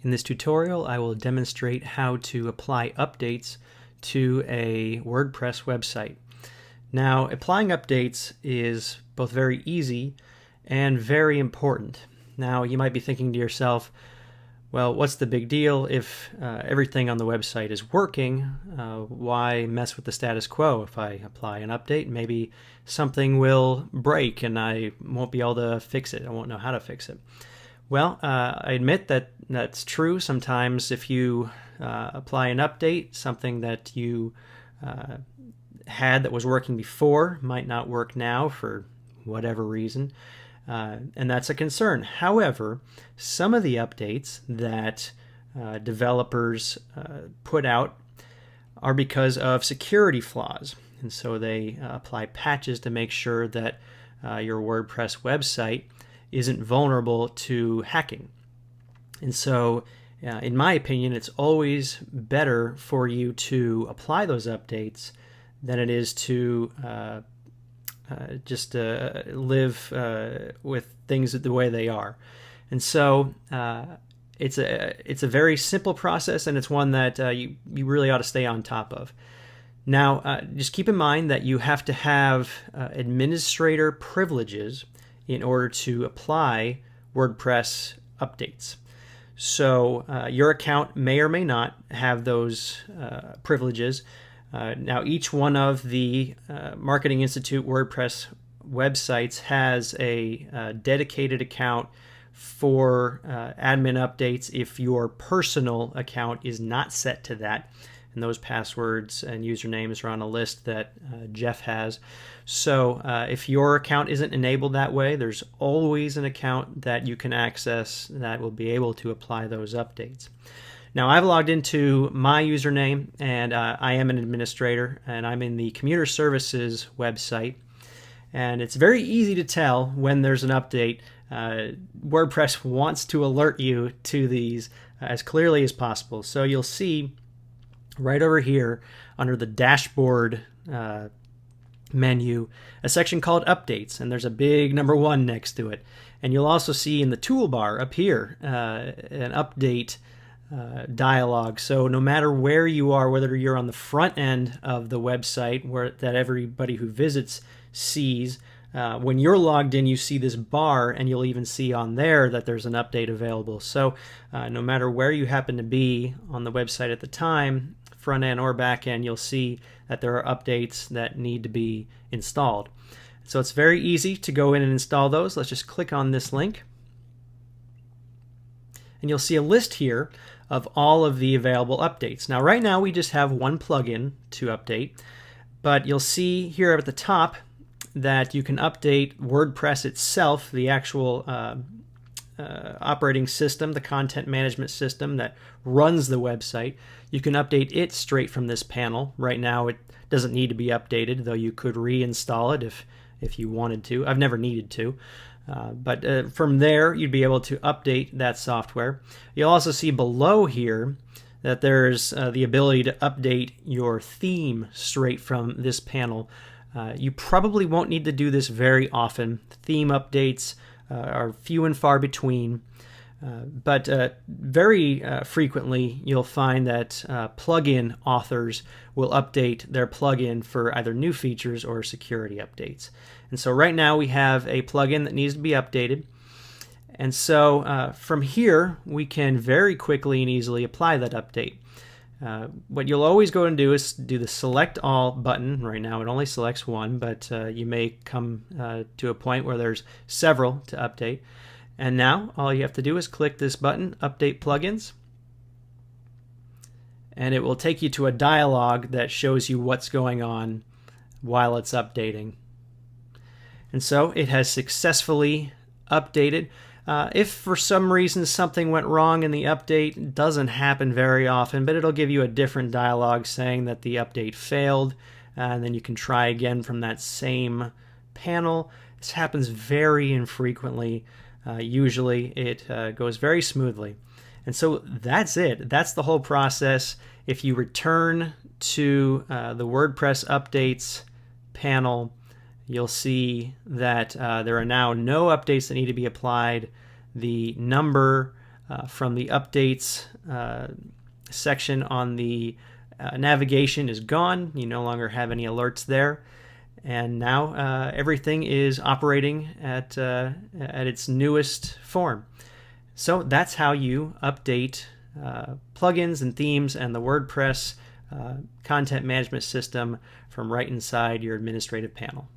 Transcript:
In this tutorial, I will demonstrate how to apply updates to a WordPress website. Now, applying updates is both very easy and very important. Now, you might be thinking to yourself, well, what's the big deal if everything on the website is working? Why mess with the status quo? If I apply an update, maybe something will break and I won't be able to fix it. I won't know how to fix it. Well, I admit that that's true. Sometimes if you apply an update, something that you had that was working before might not work now for whatever reason. And that's a concern. However, some of the updates that developers put out are because of security flaws. And so they apply patches to make sure that your WordPress website isn't vulnerable to hacking. And so, in my opinion, it's always better for you to apply those updates than it is to just live with things the way they are. And so it's a very simple process, and it's one that you really ought to stay on top of. Now, just keep in mind that you have to have administrator privileges in order to apply WordPress updates. So your account may or may not have those privileges. Now, each one of the Marketing Institute WordPress websites has a dedicated account for admin updates if your personal account is not set to that. And those passwords and usernames are on a list that Jeff has. So if your account isn't enabled that way, there's always an account that you can access that will be able to apply those updates. Now, I've logged into my username, and I am an administrator, and I'm in the Commuter Services website. And it's very easy to tell when there's an update. WordPress wants to alert you to these as clearly as possible. So you'll see right over here under the dashboard menu a section called Updates, and there's a big number 1 next to it. And you'll also see in the toolbar up here an update dialog. So no matter where you are, whether you're on the front end of the website that everybody who visits sees, when you're logged in, you see this bar, and you'll even see on there that there's an update available. So no matter where you happen to be on the website at the time, front end or back end, you'll see that there are updates that need to be installed. So it's very easy to go in and install those. Let's just click on this link, and you'll see a list here of all of the available updates. Now, right now we just have one plugin to update, but you'll see here at the top that you can update WordPress itself, the actual operating system, the content management system that runs the website. You can update it straight from this panel. Right now it doesn't need to be updated, though you could reinstall it if you wanted to. I've never needed to. But from there, you'd be able to update that software. You'll also see below here that there's the ability to update your theme straight from this panel. You probably won't need to do this very often. Theme updates are few and far between, but very frequently you'll find that plugin authors will update their plugin for either new features or security updates. And so right now we have a plugin that needs to be updated. And so from here, we can very quickly and easily apply that update. What you'll always go and do is do the Select All button. Right now it only selects one, but you may come to a point where there's several to update. And now all you have to do is click this button, Update Plugins, and it will take you to a dialog that shows you what's going on while it's updating. And so it has successfully updated. If for some reason something went wrong in the update, it doesn't happen very often, but it'll give you a different dialog saying that the update failed, and then you can try again from that same panel. This happens very infrequently. Usually it goes very smoothly. And so that's it. That's the whole process. If you return to the WordPress updates panel, you'll see that there are now no updates that need to be applied. The number from the updates section on the navigation is gone. You no longer have any alerts there. And now everything is operating at its newest form. So that's how you update plugins and themes and the WordPress content management system from right inside your administrative panel.